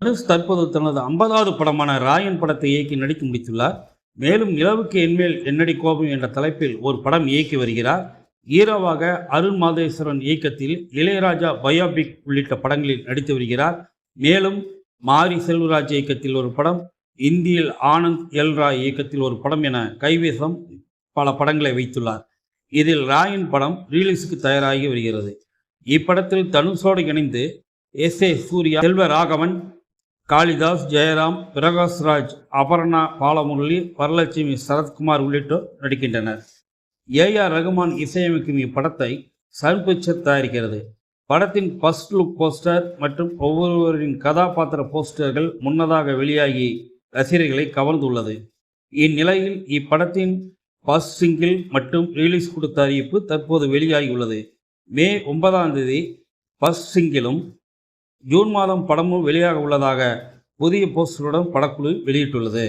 தனுஷ் தற்போது தனது 50வது படமான ராயன் படத்தை இயக்கி நடித்து முடித்துள்ளார். மேலும் நிலவுக்கு என்மேல் என்னடி கோபம் என்ற தலைப்பில் ஒரு படம் இயக்கி வருகிறார். ஹீரோவாக அருண் மாதேஸ்வரன் இயக்கத்தில் இளையராஜா பயோபிக் உள்ளிட்ட படங்களில் நடித்து வருகிறார். மேலும் மாரி செல்வராஜ் இயக்கத்தில் ஒரு படம், இந்தியில் ஆனந்த் எல் ராய் இயக்கத்தில் ஒரு படம் என கைவசம் பல படங்களை வைத்துள்ளார். இதில் ராயன் படம் ரிலீஸுக்கு தயாராகி வருகிறது. இப்படத்தில் தனுஷோடு இணைந்து எஸ்.ஏ. சூர்யா, செல்வராகவன், காளிதாஸ், ஜெயராம், பிரகாஷ்ராஜ், அபர்ணா பாலமுரளி, வரலட்சுமி, சரத்குமார் உள்ளிட்டோர் நடிக்கின்றனர். ஏ.ஆர். ரகுமான் இசையமைக்கும் இப்படத்தை சன் பிக்சர் தயாரிக்கிறது. படத்தின் ஃபர்ஸ்ட் லுக் போஸ்டர் மற்றும் ஒவ்வொருவரின் கதாபாத்திர போஸ்டர்கள் முன்னதாக வெளியாகி ரசிகர்களை கவர்ந்துள்ளது. இந்நிலையில் இப்படத்தின் ஃபர்ஸ்ட் சிங்கிள் மற்றும் ரிலீஸ் கொடுத்த அறிவிப்பு தற்போது வெளியாகியுள்ளது. மே 9ஆம் தேதி ஃபர்ஸ்ட் சிங்கிளும் ஜூன் மாதம் படமும் வெளியாக உள்ளதாக புதிய போஸ்டருடன் படக்குழு வெளியிட்டுள்ளது.